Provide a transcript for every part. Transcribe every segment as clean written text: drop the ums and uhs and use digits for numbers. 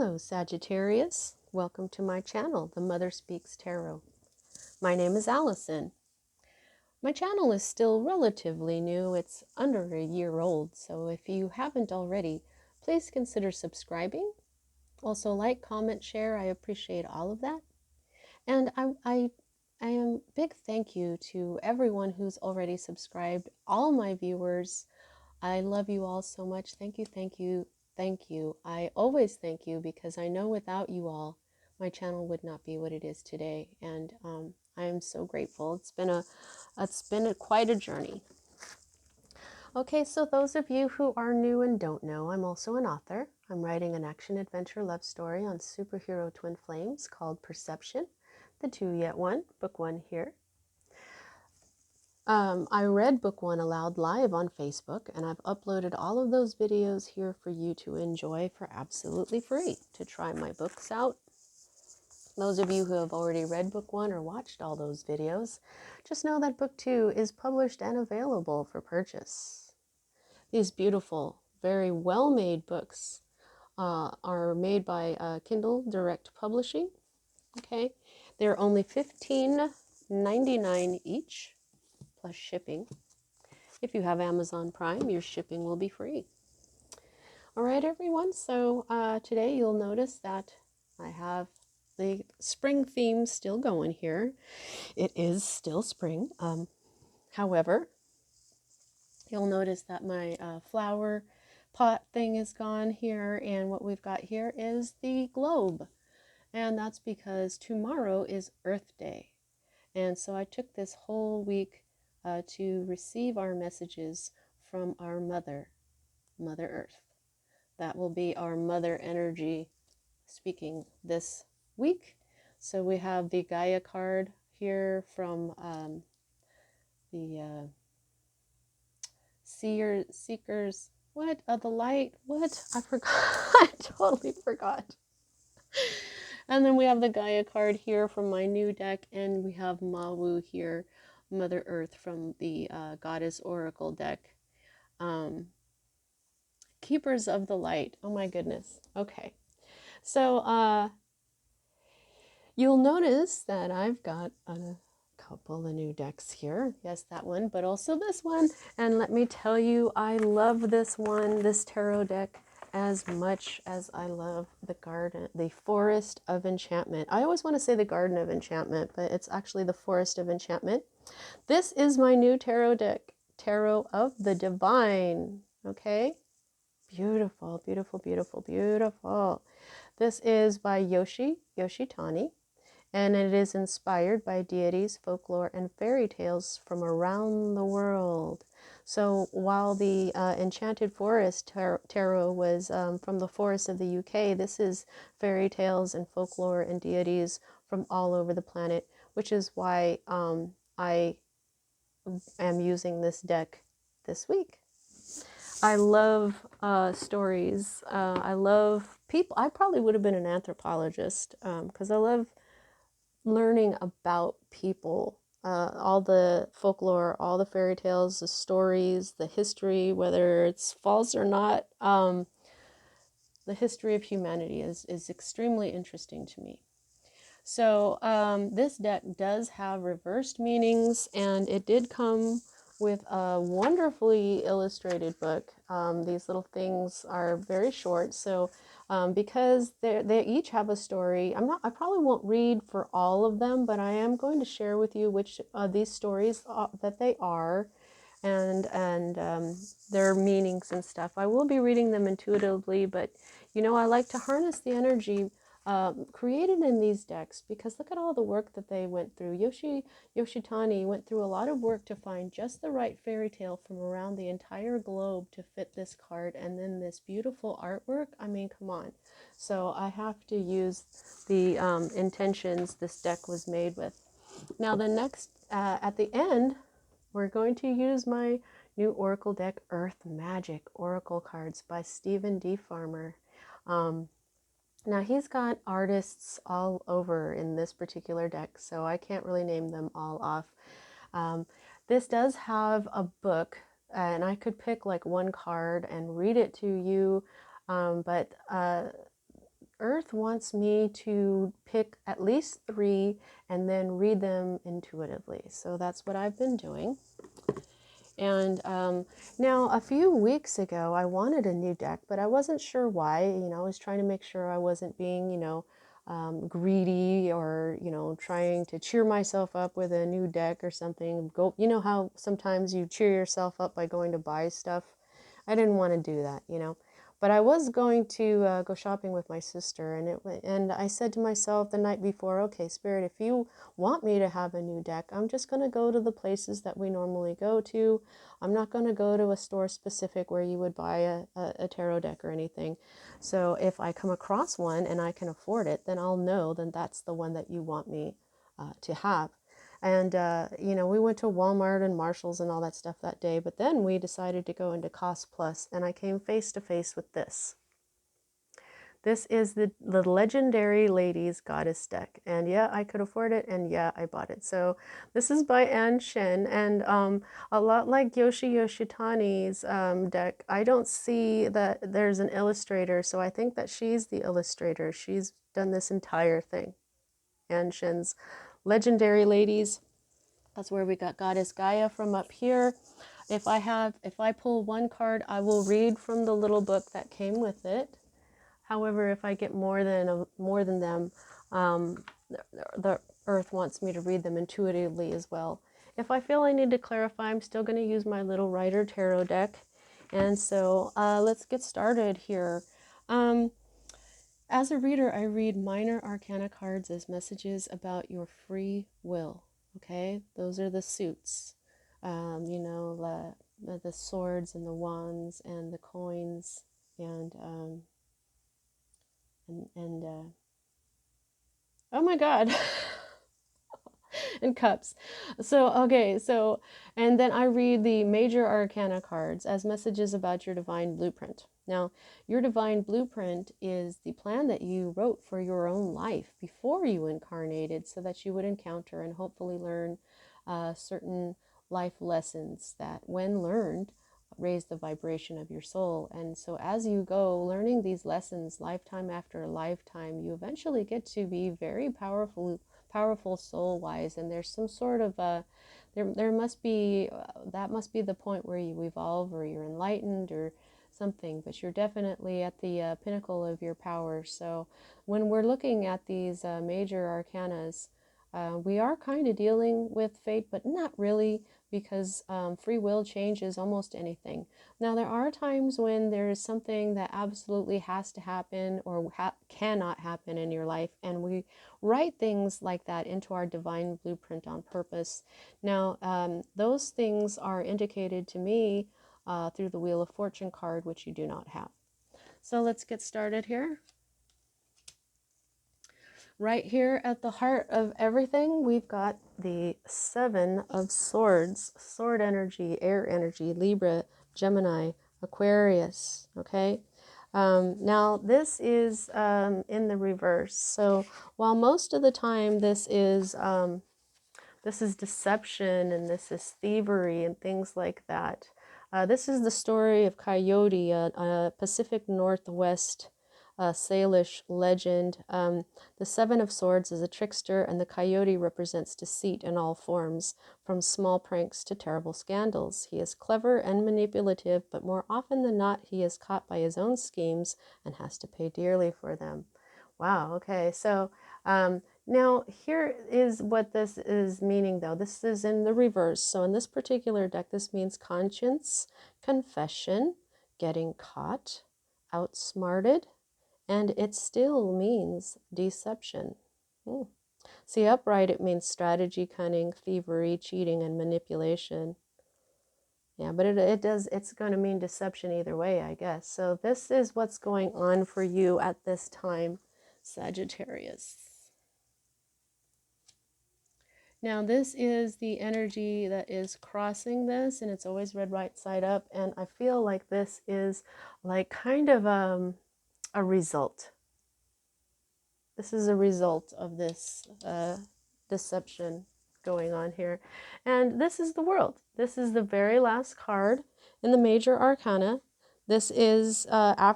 Hello, Sagittarius. Welcome to my channel, The Mother Speaks Tarot. My name is Allison. My channel is still relatively new. It's under a year old, so if you haven't already, please consider subscribing. Also like, comment, share. I appreciate all of that. And I am big thank you to everyone who's already subscribed, all my viewers. I love you all so much. Thank you, thank you, thank you. I always thank you because I know without you all, my channel would not be what it is today. And I am so grateful. It's been quite a journey. Okay, so those of you who are new and don't know, I'm also an author. I'm writing an action-adventure love story on superhero twin flames called Perception, the Two Yet One, book 1 here. I read book 1 aloud live on Facebook, and I've uploaded all of those videos here for you to enjoy for absolutely free, to try my books out. Those of you who have already read book 1 or watched all those videos, just know that book 2 is published and available for purchase. These beautiful, very well-made books are made by Kindle Direct Publishing. Okay, they're only $15.99 each, plus shipping. If you have Amazon Prime, your shipping will be free. All right, everyone. So today you'll notice that I have the spring theme still going here. It is still spring. However, you'll notice that my flower pot thing is gone here, and what we've got here is the globe. And that's because tomorrow is Earth Day. And so I took this whole week to receive our messages from our Mother Earth. That will be our mother energy speaking this week. So we have the Gaia card here from the Seekers, what? Of the Light? What? I forgot. I totally forgot. And then we have the Gaia card here from my new deck, and we have Mawu here, Mother Earth, from the Goddess Oracle deck. Keepers of the Light. Oh my goodness. Okay. So you'll notice that I've got a couple of new decks here. Yes, that one, but also this one. And let me tell you, I love this one, this tarot deck, as much as I love the Forest of Enchantment. I always want to say the Garden of Enchantment, but it's actually the Forest of Enchantment. This is my new tarot deck, Tarot of the Divine. Okay? Beautiful, beautiful, beautiful, beautiful. This is by Yoshitani, and it is inspired by deities, folklore, and fairy tales from around the world. So while the Enchanted Forest tarot was from the forests of the UK, this is fairy tales and folklore and deities from all over the planet, which is why I am using this deck this week. I love stories. I love people. I probably would have been an anthropologist because I love learning about people. All the folklore, all the fairy tales, the stories, the history, whether it's false or not. The history of humanity is extremely interesting to me. So this deck does have reversed meanings, and it did come with a wonderfully illustrated book. These little things are very short, so because they each have a story. I probably won't read for all of them, but I am going to share with you which these stories that they are, and their meanings and stuff. I will be reading them intuitively, but you know, I like to harness the energy created in these decks, because look at all the work that they went through. Yoshitani went through a lot of work to find just the right fairy tale from around the entire globe to fit this card, and then this beautiful artwork. I mean, come on. So I have to use the intentions this deck was made with. Now the next, at the end, we're going to use my new Oracle deck, Earth Magic Oracle cards by Stephen D. Farmer. Now he's got artists all over in this particular deck, so I can't really name them all off. This does have a book, and I could pick like one card and read it to you, but Earth wants me to pick at least 3 and then read them intuitively. So that's what I've been doing. And now a few weeks ago, I wanted a new deck, but I wasn't sure why. I was trying to make sure I wasn't being, greedy or, trying to cheer myself up with a new deck or something. How sometimes you cheer yourself up by going to buy stuff? I didn't want to do that, But I was going to go shopping with my sister, and I said to myself the night before, okay, Spirit, if you want me to have a new deck, I'm just going to go to the places that we normally go to. I'm not going to go to a store specific where you would buy a tarot deck or anything. So if I come across one and I can afford it, then I'll know then that's the one that you want me to have. And, we went to Walmart and Marshall's and all that stuff that day. But then we decided to go into Cost Plus, and I came face to face with this. This is the Legendary Ladies Goddess deck. And yeah, I could afford it, and yeah, I bought it. So this is by Ann Shin, and a lot like Yoshi Yoshitani's deck, I don't see that there's an illustrator, so I think that she's the illustrator. She's done this entire thing. Ann Shin's Legendary Ladies. That's where we got Goddess Gaia from up here. If I pull one card, I will read from the little book that came with it. However, if I get more than them, the Earth wants me to read them intuitively as well. If I feel I need to clarify, I'm still going to use my little Rider Tarot deck. And so let's get started here. As a reader, I read minor arcana cards as messages about your free will. Okay, those are the suits. The swords and the wands and the coins and oh my God. And cups. And then I read the major arcana cards as messages about your divine blueprint. Now, your divine blueprint is the plan that you wrote for your own life before you incarnated so that you would encounter and hopefully learn certain life lessons that, when learned, raise the vibration of your soul. And so as you go learning these lessons lifetime after lifetime, you eventually get to be very powerful soul-wise, and there's some sort of there must be that must be the point where you evolve or you're enlightened or something, but you're definitely at the pinnacle of your power. So when we're looking at these major arcanas, we are kind of dealing with fate, but not really, because free will changes almost anything. Now, there are times when there is something that absolutely has to happen or cannot happen in your life, and we write things like that into our divine blueprint on purpose. Now, those things are indicated to me through the Wheel of Fortune card, which you do not have. So let's get started here. Right here at the heart of everything, we've got the Seven of Swords, sword energy, air energy, Libra, Gemini, Aquarius, okay? Now, this is in the reverse. So while most of the time this is deception and this is thievery and things like that, this is the story of Coyote, a Pacific Northwest Salish legend. The Seven of Swords is a trickster, and the coyote represents deceit in all forms, from small pranks to terrible scandals. He is clever and manipulative, but more often than not, he is caught by his own schemes and has to pay dearly for them. Wow, okay, so now here is what this is meaning, though. This is in the reverse. So in this particular deck, this means conscience, confession, getting caught, outsmarted, and it still means deception. See, upright, it means strategy, cunning, thievery, cheating, and manipulation. Yeah, but it's going to mean deception either way, I guess. So this is what's going on for you at this time, Sagittarius. Now, this is the energy that is crossing this, and it's always read right side up. And I feel like this is like kind of a result. This is a result of this deception going on here. And this is the World. This is the very last card in the major arcana. This is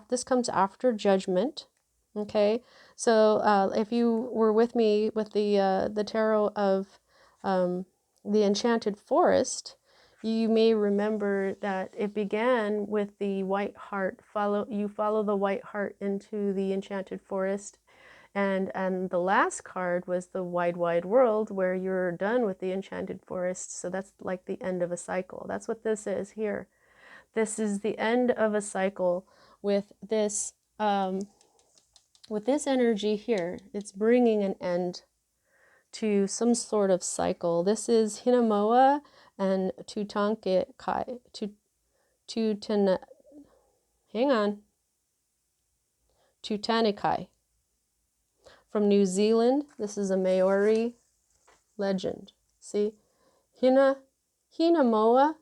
this comes after Judgment. Okay, so if you were with me with the tarot of the Enchanted Forest, you may remember that it began with the white heart. You follow the white heart into the Enchanted Forest, and the last card was the wide, wide world, where you're done with the Enchanted Forest. So that's like the end of a cycle. That's what this is here. This is the end of a cycle with this. With this energy here, it's bringing an end to some sort of cycle. This is Hinamoa and Tutankhakai. Hang on. Tutankhakai. From New Zealand, this is a Maori legend. See? Hinamoa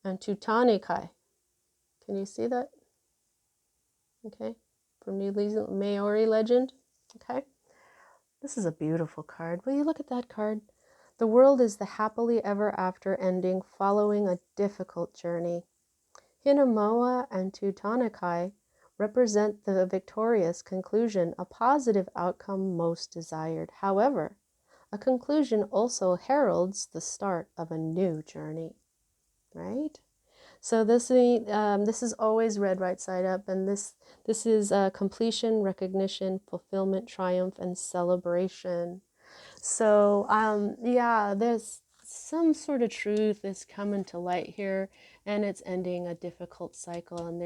and Tutankhakai. Can you see that? Okay. From New Zealand, Maori legend. Okay. This is a beautiful card. Will you look at that card? The world is the happily ever after ending following a difficult journey. Hinamoa and Tutankhakai represent the victorious conclusion, a positive outcome most desired. However, a conclusion also heralds the start of a new journey, right? So this is always read right side up, and this is completion, recognition, fulfillment, triumph, and celebration. So yeah, there's some sort of truth is coming to light here, and it's ending a difficult cycle, and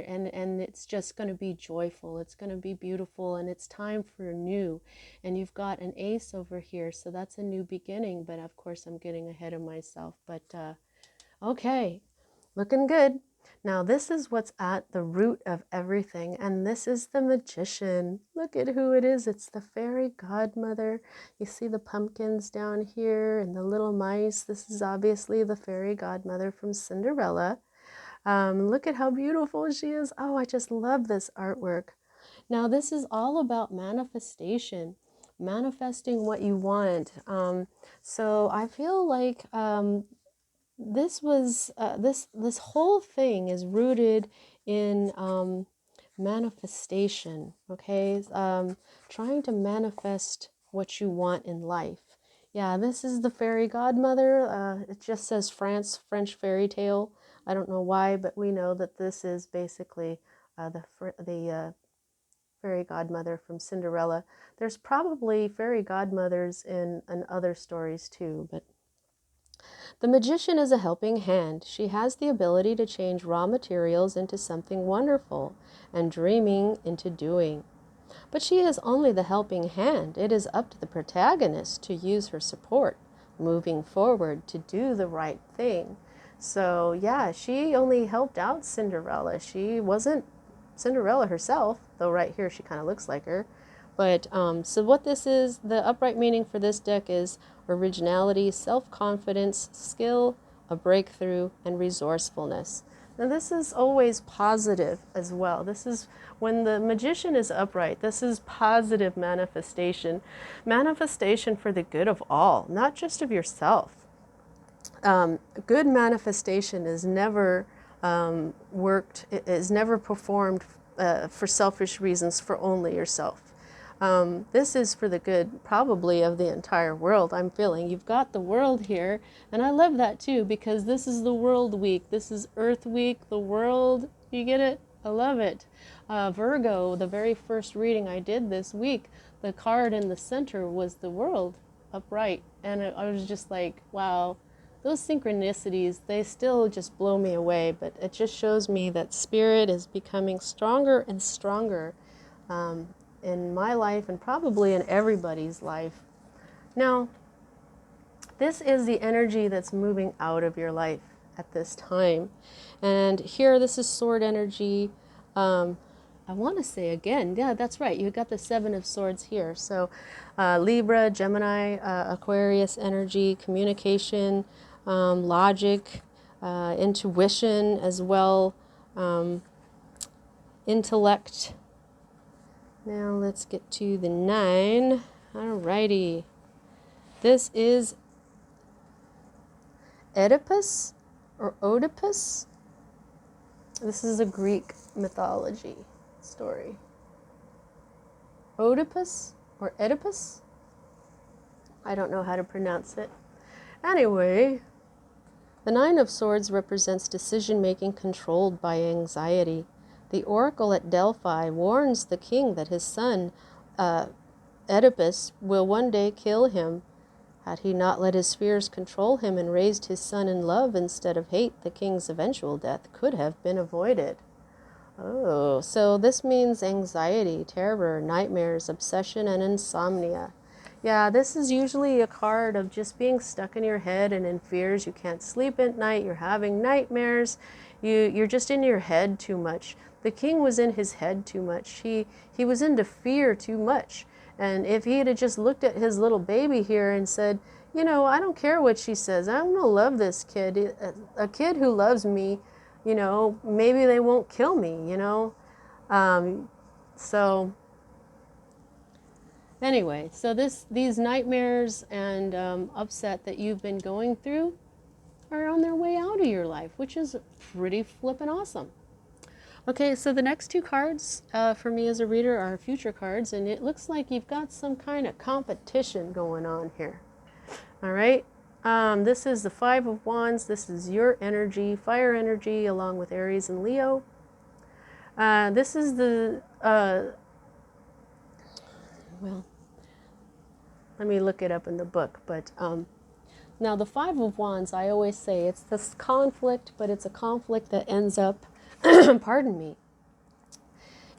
it's just going to be joyful. It's going to be beautiful, and it's time for new. And you've got an ace over here, so that's a new beginning. But of course, I'm getting ahead of myself. But okay. Looking good. Now this is what's at the root of everything, and this is the magician. Look at who it is. It's the fairy godmother. You see the pumpkins down here and the little mice. This is obviously the fairy godmother from Cinderella. Look at how beautiful she is. Oh, I just love this artwork. Now this is all about manifestation, manifesting what you want. So I feel like this was this whole thing is rooted in manifestation. Okay, trying to manifest what you want in life. Yeah, this is the fairy godmother. It just says French fairy tale. I don't know why, but we know that this is basically the fairy godmother from Cinderella. There's probably fairy godmothers in other stories too, but the magician is a helping hand. She has the ability to change raw materials into something wonderful and dreaming into doing. But she is only the helping hand. It is up to the protagonist to use her support, moving forward to do the right thing. So yeah, she only helped out Cinderella. She wasn't Cinderella herself, though right here she kind of looks like her. But so what this is, the upright meaning for this deck is originality, self-confidence, skill, a breakthrough, and resourcefulness. Now this is always positive as well. This is when the magician is upright, this is positive manifestation. Manifestation for the good of all, not just of yourself. Good manifestation is never is never performed for selfish reasons for only yourself. This is for the good, probably, of the entire world. I'm feeling you've got the world here, and I love that too, because this is the world week. This is Earth week, the world. You get it? I love it. Virgo, the very first reading I did this week, the card in the center was the world upright, and I was just like, wow. Those synchronicities, they still just blow me away, but it just shows me that spirit is becoming stronger and stronger in my life and probably in everybody's life. Now, this is the energy that's moving out of your life at this time. And here, this is sword energy. I want to say again, yeah, that's right. You got the Seven of Swords here. So Libra, Gemini, Aquarius energy, communication, logic, intuition as well, intellect. Now let's get to the 9. Alrighty. This is Oedipus or Oedipus. This is a Greek mythology story. Oedipus or Oedipus. I don't know how to pronounce it. Anyway, the Nine of Swords represents decision-making controlled by anxiety. The oracle at Delphi warns the king that his son, Oedipus, will one day kill him. Had he not let his fears control him and raised his son in love instead of hate, the king's eventual death could have been avoided. Oh, so this means anxiety, terror, nightmares, obsession, and insomnia. Yeah, this is usually a card of just being stuck in your head and in fears. You can't sleep at night. You're having nightmares. You're just in your head too much. The king was in his head too much. He was into fear too much. And if he had just looked at his little baby here and said, you know, I don't care what she says. I'm going to love this kid. A kid who loves me, you know, maybe they won't kill me, you know. So anyway, so these nightmares and upset that you've been going through are on their way out of your life, which is pretty flippin' awesome. Okay, so the next two cards for me as a reader are future cards, and it looks like you've got some kind of competition going on here. All right, this is the Five of Wands. This is your energy, fire energy, along with Aries and Leo. This is the, well, let me look it up in the book, but now the Five of Wands, I always say it's this conflict, but it's a conflict that ends up, pardon me,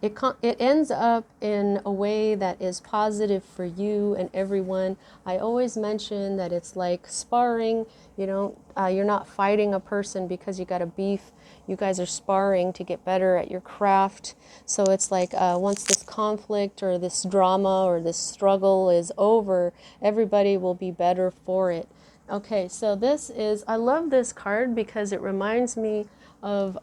it ends up in a way that is positive for you and everyone. I always mention that it's like sparring. You don't, you're not fighting a person because you got a beef. You guys are sparring to get better at your craft. So it's like once this conflict or this drama or this struggle is over, everybody will be better for it. Okay, so this is, I love this card because it reminds me of,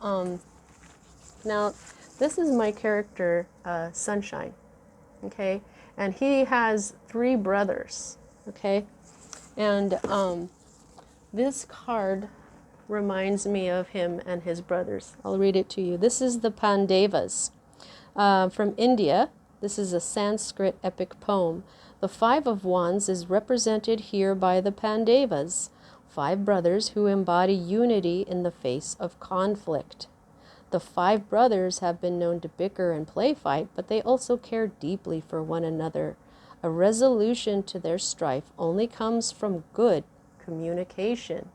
now, this is my character, Sunshine, okay? And he has 3 brothers, okay? And this card reminds me of him and his brothers. I'll read it to you. This is the Pandavas from India. This is a Sanskrit epic poem. The Five of Wands is represented here by the Pandavas, 5 brothers who embody unity in the face of conflict. The 5 brothers have been known to bicker and play fight, but they also care deeply for one another. A resolution to their strife only comes from good communication.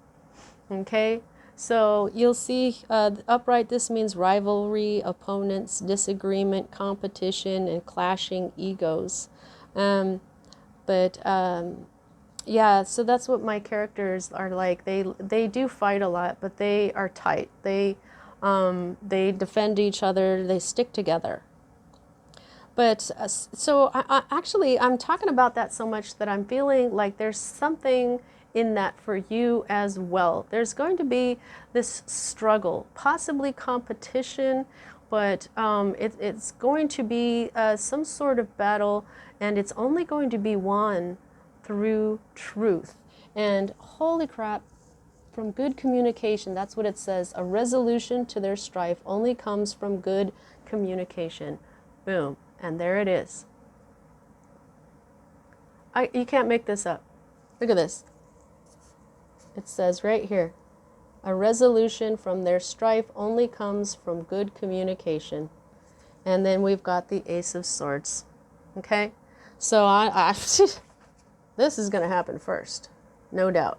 Okay, so you'll see upright, this means rivalry, opponents, disagreement, competition, and clashing egos. Yeah, so that's what my characters are like. They do fight a lot, but they are tight. They defend each other. They stick together. But so actually, I'm talking about that so much that I'm feeling like there's something in that for you as well. There's going to be this struggle, possibly competition, but it's going to be some sort of battle, and it's only going to be won through truth. And holy crap, from good communication, that's what it says. A resolution to their strife only comes from good communication. Boom. And there it is. You can't make this up. Look at this. It says right here, a resolution from their strife only comes from good communication. And then we've got the Ace of Swords. Okay? So this is going to happen first, no doubt.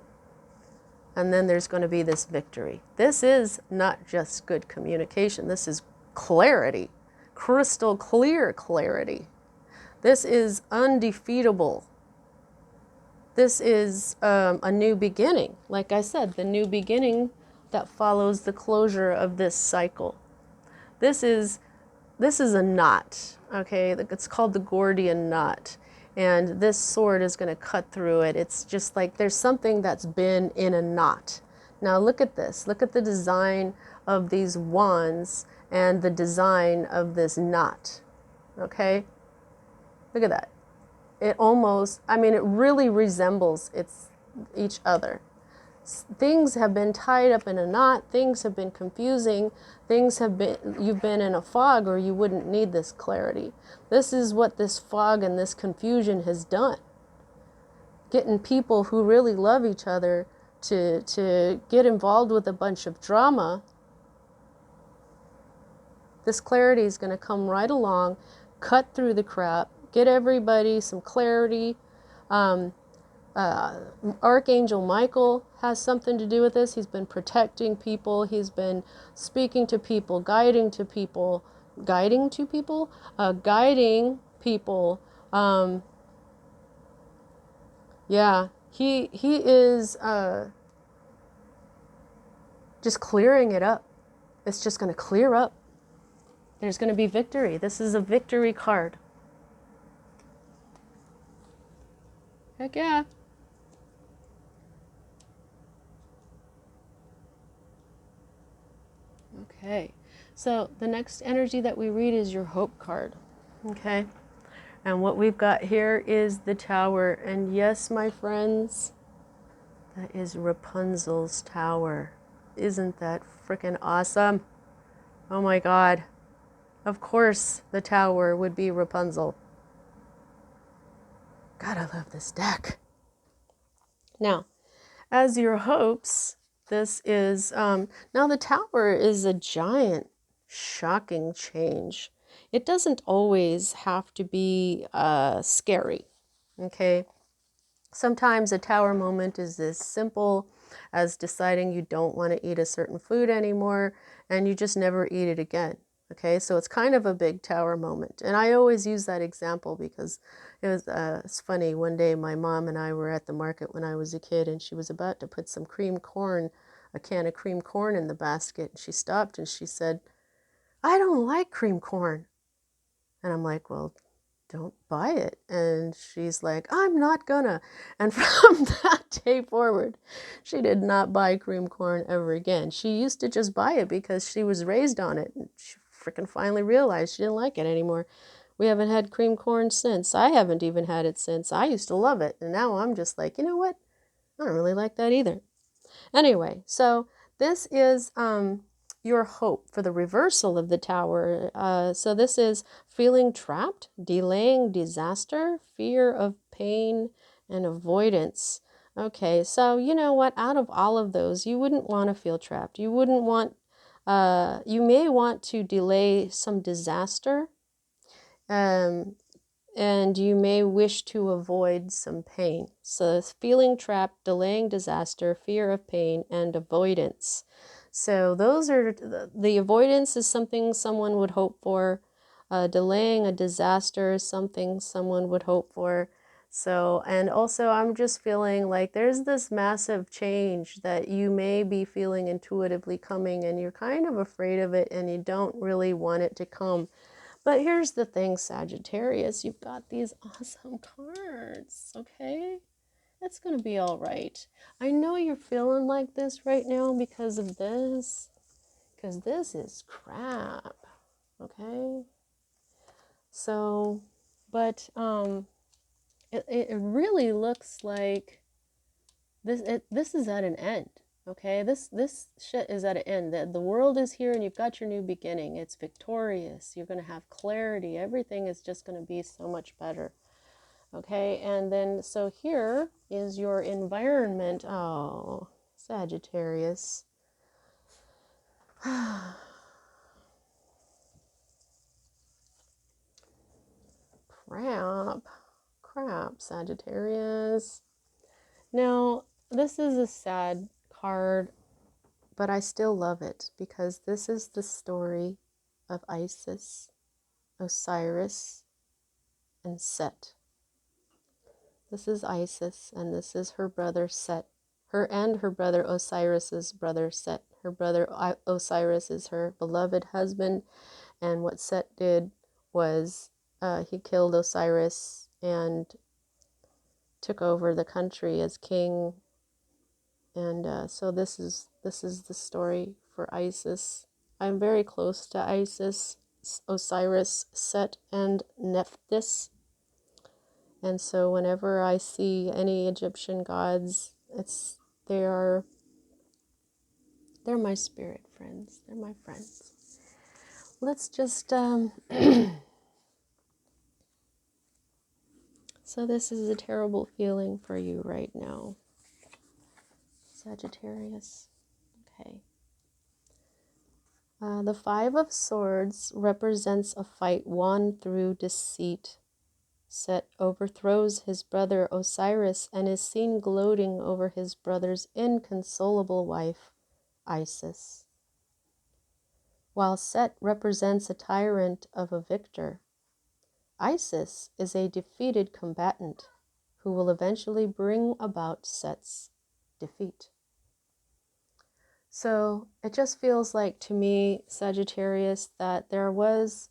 And then there's going to be this victory. This is not just good communication. This is clarity, crystal clear clarity. This is undefeatable. This is a new beginning. Like I said, the new beginning that follows the closure of this cycle. This is a knot, okay? It's called the Gordian Knot. And this sword is going to cut through it. It's just like there's something that's been in a knot. Now look at this. Look at the design of these wands and the design of this knot. Okay? Look at that. It almost, I mean, it really resembles each other. Things have been tied up in a knot, things have been confusing, you've been in a fog, or you wouldn't need this clarity. This is what this fog and this confusion has done. Getting people who really love each other to get involved with a bunch of drama. This clarity is going to come right along, cut through the crap, get everybody some clarity. Archangel Michael has something to do with this. He's been protecting people. He's been speaking to people, guiding people. Yeah, he is just clearing it up. It's just going to clear up. There's going to be victory. This is a victory card. Heck yeah. Okay, so the next energy that we read is your hope card. Okay, and what we've got here is the Tower. And yes, my friends, that is Rapunzel's tower. Isn't that freaking awesome? Oh my God. Of course the tower would be Rapunzel. God, I love this deck. Now, as your hopes, this is, now the Tower is a giant, shocking change. It doesn't always have to be scary, okay? Sometimes a Tower moment is as simple as deciding you don't want to eat a certain food anymore and you just never eat it again. Okay, so it's kind of a big Tower moment. And I always use that example because it's funny. One day my mom and I were at the market when I was a kid, and she was about to put some a can of cream corn in the basket. And she stopped and she said, "I don't like cream corn." And I'm like, "Well, don't buy it." And she's like, "I'm not gonna." And from that day forward, she did not buy cream corn ever again. She used to just buy it because she was raised on it. And she freaking finally realized she didn't like it anymore. We haven't had cream corn since. I haven't even had it since. I used to love it. And now I'm just like, you know what? I don't really like that either. Anyway, so this is your hope for the reversal of the Tower. So this is feeling trapped, delaying disaster, fear of pain, and avoidance. Okay, so you know what? Out of all of those, you wouldn't want to feel trapped. You wouldn't want, you may want to delay some disaster, and you may wish to avoid some pain. So it's feeling trapped, delaying disaster, fear of pain, and avoidance. So those are, the avoidance is something someone would hope for. Delaying a disaster is something someone would hope for. So, and also I'm just feeling like there's this massive change that you may be feeling intuitively coming, and you're kind of afraid of it and you don't really want it to come. But here's the thing, Sagittarius, you've got these awesome cards, okay? It's going to be all right. I know you're feeling like this right now because this is crap, okay? So, but it really looks like this is at an end. Okay, this shit is at an end. The world is here and you've got your new beginning. It's victorious. You're going to have clarity. Everything is just going to be so much better. Okay, and then so here is your environment. Oh, Sagittarius. Crap, Sagittarius. Now, this is a sad card, but I still love it because this is the story of Isis, Osiris, and Set. This is Isis, and this is her brother Set. Her and her brother Osiris's brother Set. Her brother Osiris is her beloved husband, and what Set did was he killed Osiris and took over the country as king. And so this is the story for Isis. I'm very close to Isis, Osiris, Set, and Nephthys. And so whenever I see any Egyptian gods, they are They're my spirit friends. They're my friends. Let's just, so this is a terrible feeling for you right now, Sagittarius. Okay. The Five of Swords represents a fight won through deceit. Set overthrows his brother Osiris and is seen gloating over his brother's inconsolable wife, Isis. While Set represents a tyrant of a victor, Isis is a defeated combatant who will eventually bring about Set's defeat. So it just feels like to me, Sagittarius, that there was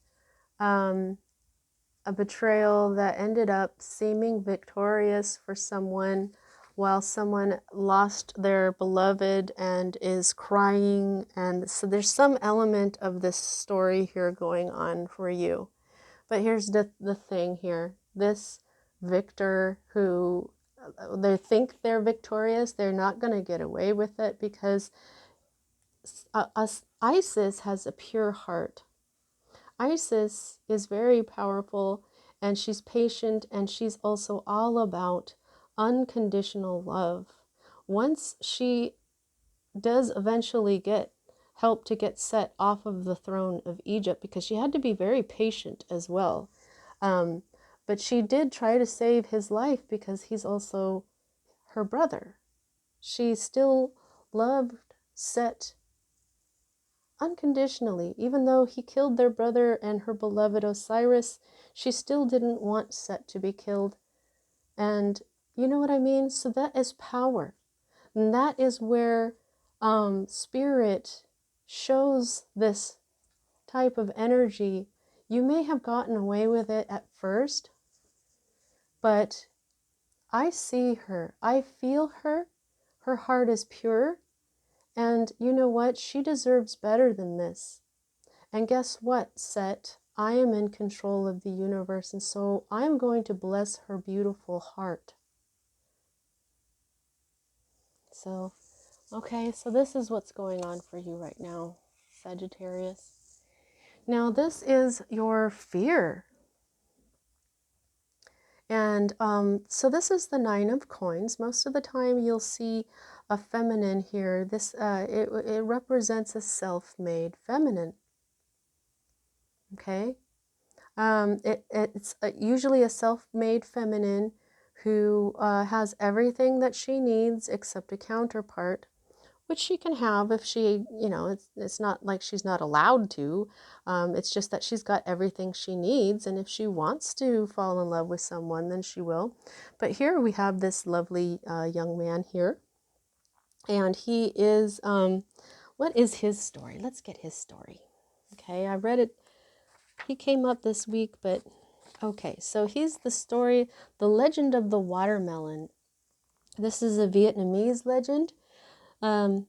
a betrayal that ended up seeming victorious for someone while someone lost their beloved and is crying. And so there's some element of this story here going on for you. But here's the thing here. This victor who they think they're victorious, they're not going to get away with it because Isis has a pure heart. Isis is very powerful and she's patient and she's also all about unconditional love. Once she does eventually get help to get Set off of the throne of Egypt, because she had to be very patient as well. But she did try to save his life because he's also her brother. She still loved Set unconditionally. Even though he killed their brother and her beloved Osiris, she still didn't want Set to be killed. And you know what I mean? So that is power. And that is where spirit shows this type of energy. You may have gotten away with it at first, but I see her. I feel her. Her heart is pure. And you know what? She deserves better than this. And guess what, Set? I am in control of the universe, and so I'm going to bless her beautiful heart. So, okay, so this is what's going on for you right now, Sagittarius. Now, this is your fear. And so this is the Nine of Coins. Most of the time you'll see a feminine here. This it represents a self-made feminine. Okay? It's usually a self-made feminine who has everything that she needs except a counterpart, which she can have if she, you know, it's not like she's not allowed to. It's just that she's got everything she needs, and if she wants to fall in love with someone, then she will. But here we have this lovely young man here, and he is, what is his story? Let's get his story. Okay, I read it. He came up this week, but okay, so he's the story, the legend of the watermelon. This is a Vietnamese legend. The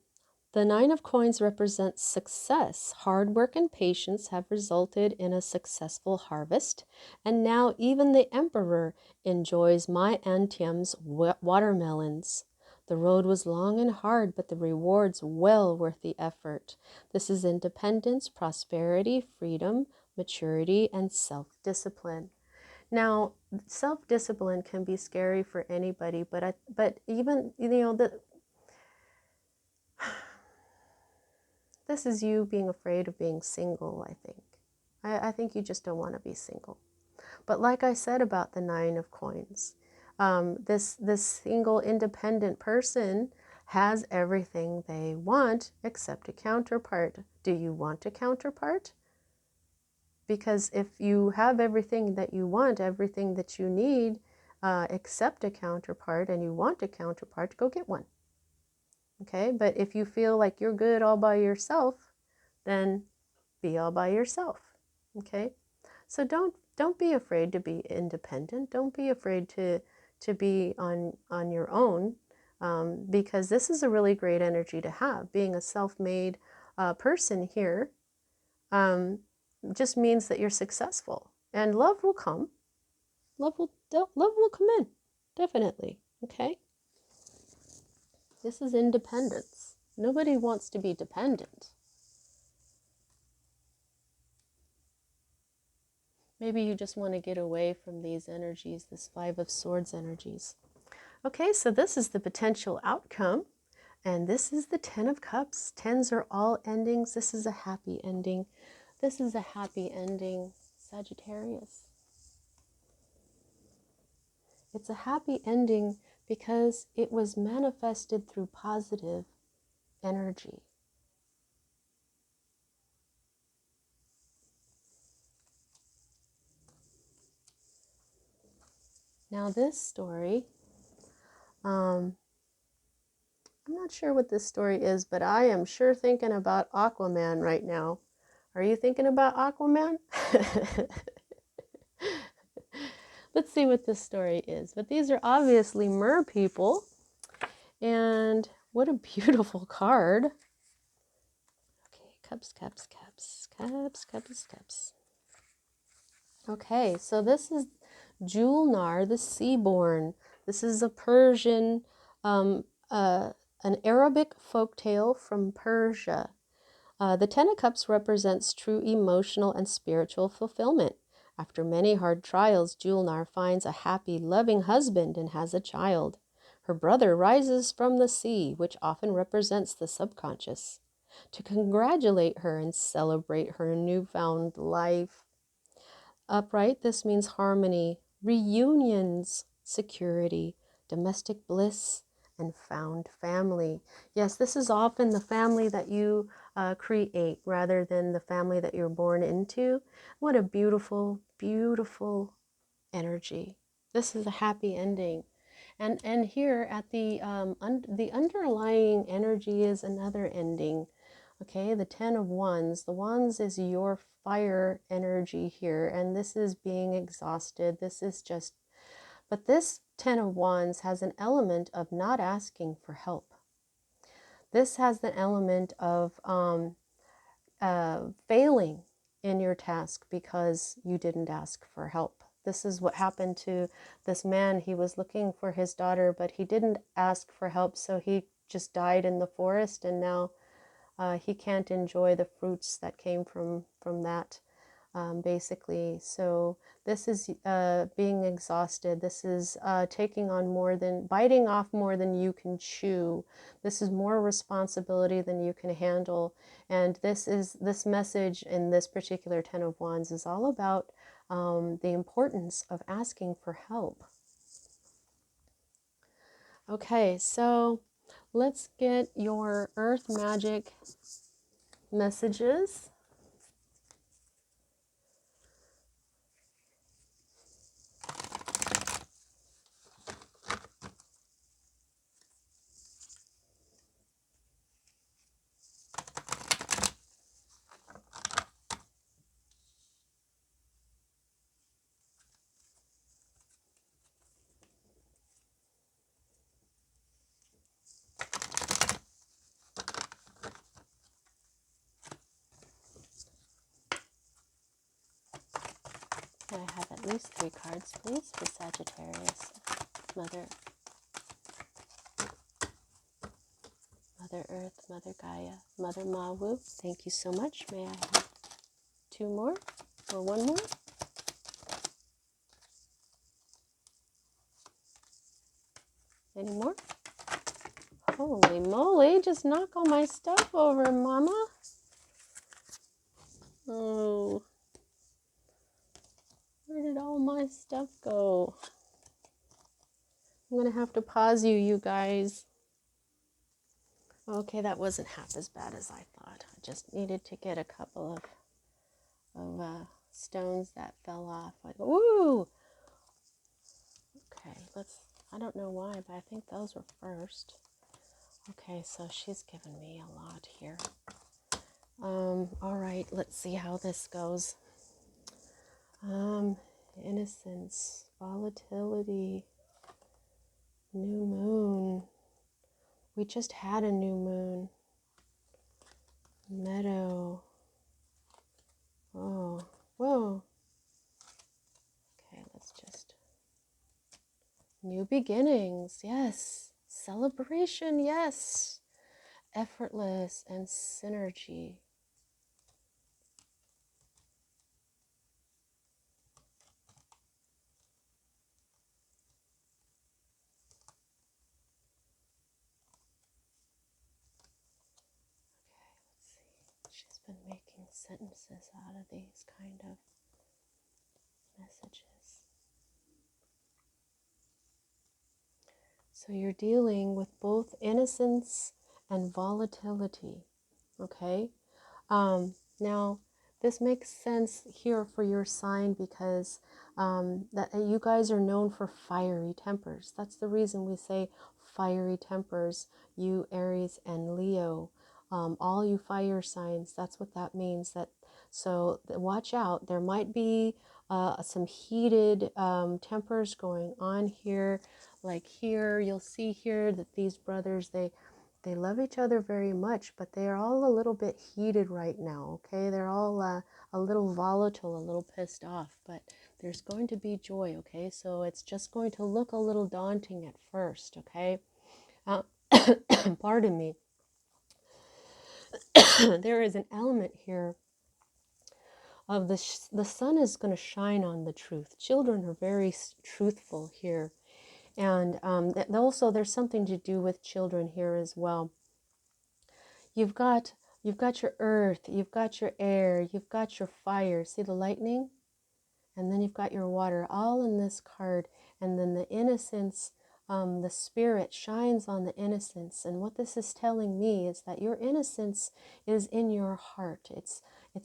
Nine of Coins represents success. Hard work and patience have resulted in a successful harvest, and now even the emperor enjoys my Antium's watermelons. The road was long and hard, but the rewards well worth the effort. This is independence, prosperity, freedom, maturity, and self-discipline. Now, self-discipline can be scary for anybody, but even, you know, this is you being afraid of being single, I think. I think you just don't want to be single. But like I said about the Nine of Coins, this single independent person has everything they want except a counterpart. Do you want a counterpart? Because if you have everything that you want, everything that you need, except a counterpart, and you want a counterpart, go get one. Okay, but if you feel like you're good all by yourself, then be all by yourself. Okay, so don't be afraid to be independent. Don't be afraid to be on your own, because this is a really great energy to have. Being a self-made person here just means that you're successful, and love will come. Love will come in, definitely. Okay. This is independence. Nobody wants to be dependent. Maybe you just want to get away from these energies, this Five of Swords energies. Okay, so this is the potential outcome. And this is the Ten of Cups. Tens are all endings. This is a happy ending. This is a happy ending, Sagittarius. It's a happy ending because it was manifested through positive energy. Now this story, I'm not sure what this story is, but I am sure thinking about Aquaman right now. Are you thinking about Aquaman? Let's see what this story is. But these are obviously mer people. And what a beautiful card. Okay, cups, cups, cups, cups, cups, cups. Okay, so this is Julnar, the Seaborn. This is a Persian, an Arabic folktale from Persia. The Ten of Cups represents true emotional and spiritual fulfillment. After many hard trials, Julnar finds a happy, loving husband and has a child. Her brother rises from the sea, which often represents the subconscious, to congratulate her and celebrate her newfound life. Upright, this means harmony, reunions, security, domestic bliss, and found family. Yes, this is often the family that you create rather than the family that you're born into. What a beautiful, beautiful energy. This is a happy ending. And here at the underlying energy is another ending. Okay, the Ten of Wands. The Wands is your fire energy here, and this is being exhausted. This is just, but this Ten of Wands has an element of not asking for help. This has the element of failing in your task because you didn't ask for help. This is what happened to this man. He was looking for his daughter, but he didn't ask for help, so he just died in the forest, and now he can't enjoy the fruits that came from that, basically. So this is being exhausted. This is taking on more than, biting off more than you can chew. This is more responsibility than you can handle. And this message in this particular Ten of Wands is all about the importance of asking for help. Okay, so let's get your earth magic messages. Can I have at least 3 cards, please, for Sagittarius? Mother Earth, Mother Gaia, Mother Mawu. Thank you so much. May I have 2 more or 1 more? Any more? Holy moly, just knock all my stuff over, Mama. Oh, where did all my stuff go? I'm going to have to pause you guys. Okay, that wasn't half as bad as I thought. I just needed to get a couple of stones that fell off. Like, ooh! Okay, I don't know why, but I think those were first. Okay, so she's given me a lot here. All right, let's see how this goes. Innocence, volatility, new moon. We just had a new moon. Meadow. Oh, whoa. Okay, let's just... New beginnings, yes. Celebration, yes. effortless and synergy. She's been making sentences out of these kind of messages. So you're dealing with both innocence and volatility, okay? Now, this makes sense here for your sign because that you guys are known for fiery tempers. That's the reason we say fiery tempers, you Aries and Leo. All you fire signs, that's what that means. So watch out. There might be some heated tempers going on here. Like here, you'll see here that these brothers, they love each other very much, but they are all a little bit heated right now, okay? They're all a little volatile, a little pissed off, but there's going to be joy, okay? So it's just going to look a little daunting at first, okay? Pardon me. There is an element here of the sun is going to shine on the truth. Children are very truthful here. And also there's something to do with children here as well. You've got your earth, you've got your air, you've got your fire. See the lightning? And then you've got your water, all in this card. And then the innocence, the spirit shines on the innocence. And what this is telling me is that your innocence is in your heart. It's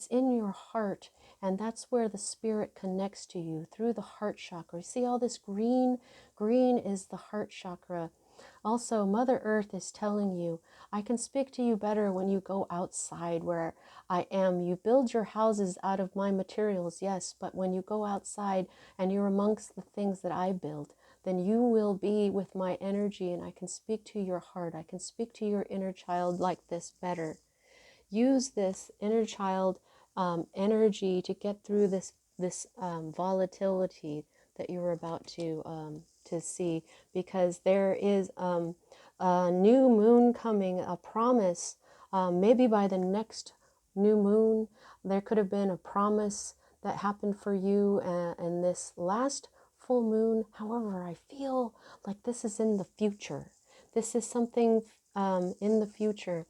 in your heart. And that's where the spirit connects to you, through the heart chakra. See all this green? Green is the heart chakra. Also, Mother Earth is telling you, I can speak to you better when you go outside where I am. You build your houses out of my materials, yes, but when you go outside and you're amongst the things that I build, then you will be with my energy, and I can speak to your heart. I can speak to your inner child like this better. Use this inner child energy to get through this volatility that you're about to see, because there is a new moon coming, a promise. Maybe by the next new moon, there could have been a promise that happened for you in this last full moon. However, I feel like this is in the future. This is something in the future.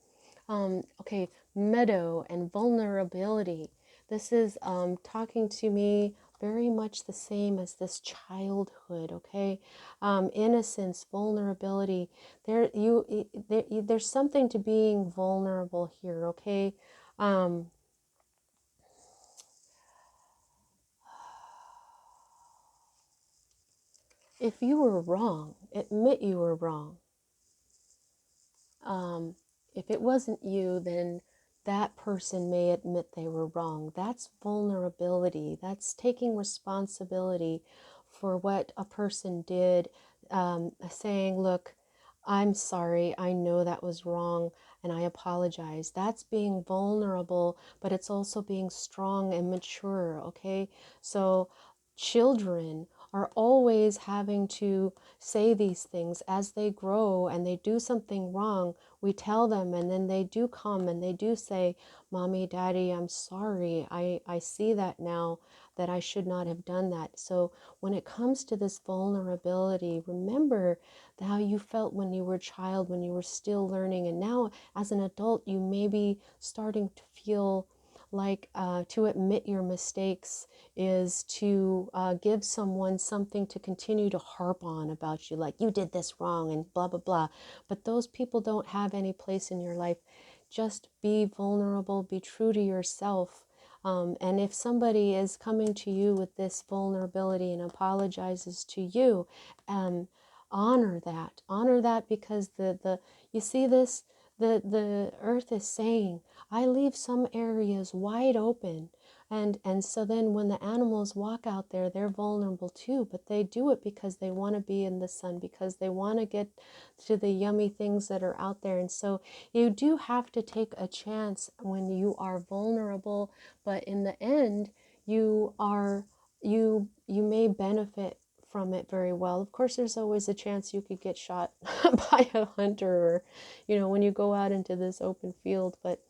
Okay, meadow and vulnerability. This is talking to me very much the same as this childhood, okay? Innocence, vulnerability. There's something to being vulnerable here, okay? If you were wrong, admit you were wrong. If it wasn't you, then that person may admit they were wrong. That's vulnerability. That's taking responsibility for what a person did, saying, look, I'm sorry, I know that was wrong, and I apologize. That's being vulnerable, but it's also being strong and mature, okay? So children are always having to say these things as they grow and they do something wrong. We tell them, and then they do come and they do say, Mommy, Daddy, I'm sorry. I see that now, that I should not have done that. So when it comes to this vulnerability, remember how you felt when you were a child, when you were still learning. And now as an adult, you may be starting to feel like to admit your mistakes is to give someone something to continue to harp on about you, like you did this wrong and blah, blah, blah. But those people don't have any place in your life. Just be vulnerable, be true to yourself. And if somebody is coming to you with this vulnerability and apologizes to you, honor that. Honor that, because you see this, the earth is saying, I leave some areas wide open. And so then when the animals walk out there, they're vulnerable too, but they do it because they want to be in the sun, because they want to get to the yummy things that are out there. And so you do have to take a chance when you are vulnerable, but in the end, you may benefit from it very well. Of course, there's always a chance you could get shot by a hunter, or, you know, when you go out into this open field. But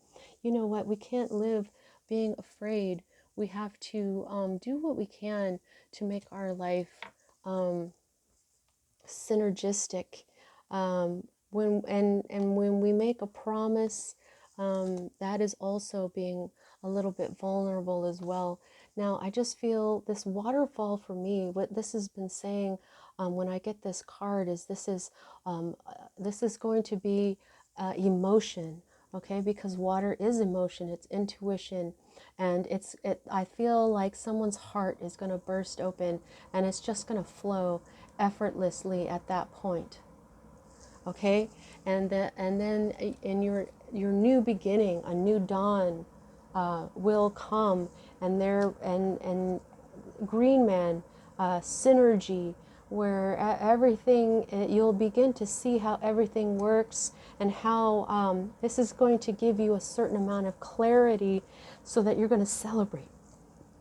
you know what? We can't live being afraid. We have to do what we can to make our life synergistic. When we make a promise, that is also being a little bit vulnerable as well. Now, I just feel this waterfall for me. What this has been saying when I get this card is this is going to be emotion. Okay, because water is emotion, it's intuition, and I feel like someone's heart is going to burst open, and it's just going to flow effortlessly at that point. Okay, and then in your new beginning, a new dawn will come, and green man, synergy, where everything, you'll begin to see how everything works, and how this is going to give you a certain amount of clarity so that you're going to celebrate.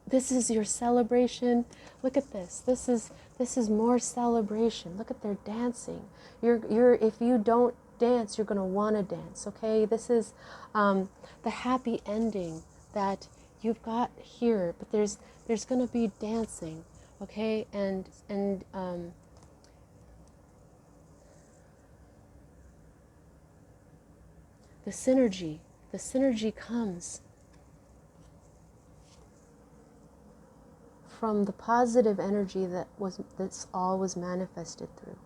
This is your celebration. Look at this. This is more celebration. Look at their dancing. You're if you don't dance, you're going to want to dance. Okay, this is the happy ending that you've got here. But there's going to be dancing. Okay, and the synergy comes from the positive energy that's all was manifested through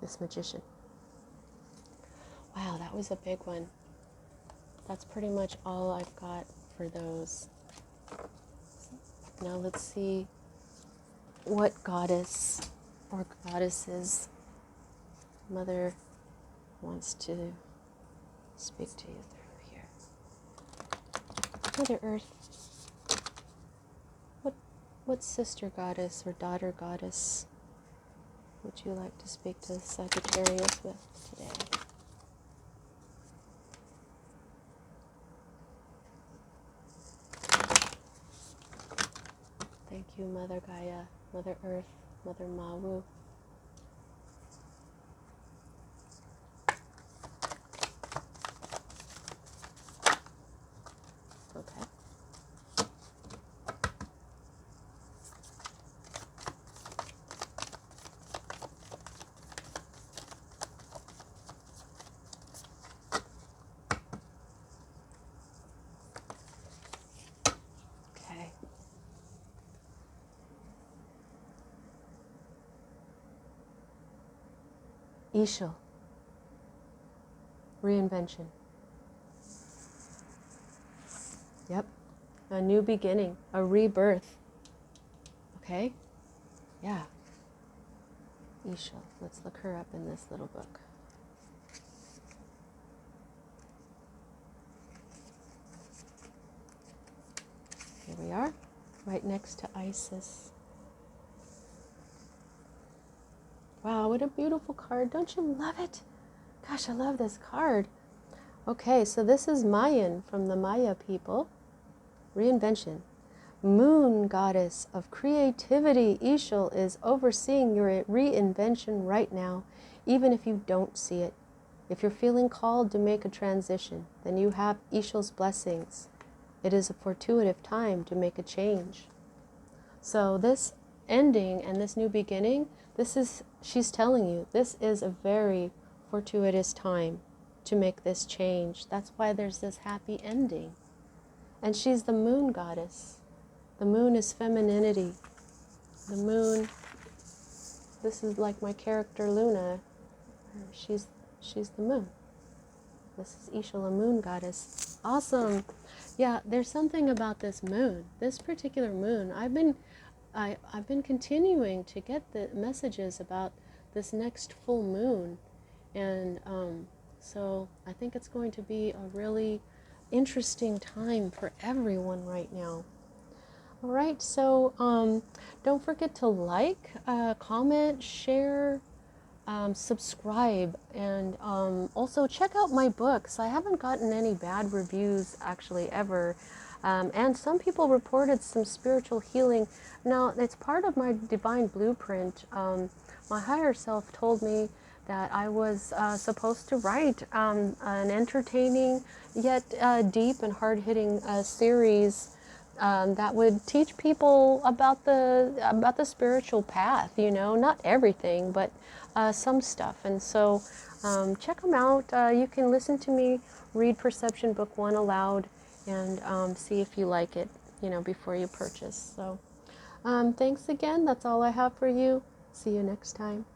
this magician. Wow, that was a big one. That's pretty much all I've got for those. Now let's see what goddess or goddesses Mother wants to speak to you through here. Mother Earth, what sister goddess or daughter goddess would you like to speak to Sagittarius with today? Thank you, Mother Gaia, Mother Earth, Mother Mawu. Okay. Ishal, reinvention. Yep, a new beginning, a rebirth. Okay, yeah. Ishal, let's look her up in this little book. Here we are, right next to Isis. Wow, what a beautiful card. Don't you love it? Gosh, I love this card. Okay, so this is Mayan from the Maya people. Reinvention. Moon goddess of creativity, Ishal is overseeing your reinvention right now, even if you don't see it. If you're feeling called to make a transition, then you have Ishal's blessings. It is a fortuitous time to make a change. So this ending and this new beginning, she's telling you, this is a very fortuitous time to make this change. That's why there's this happy ending. And she's the moon goddess. The moon is femininity. The moon, this is like my character Luna. She's the moon. This is Ishal, a moon goddess. Awesome. Yeah, there's something about this moon, this particular moon. I've been continuing to get the messages about this next full moon, and so I think it's going to be a really interesting time for everyone right now. All right, so don't forget to like, comment, share, subscribe, and also check out my books. I haven't gotten any bad reviews actually ever. And some people reported some spiritual healing. Now, it's part of my divine blueprint. My higher self told me that I was supposed to write an entertaining yet deep and hard-hitting series that would teach people about the spiritual path. You know, not everything, but some stuff. And so, check them out. You can listen to me read Perception Book 1 aloud and see if you like it. You know, before you purchase. So, thanks again. That's all I have for you. See you next time.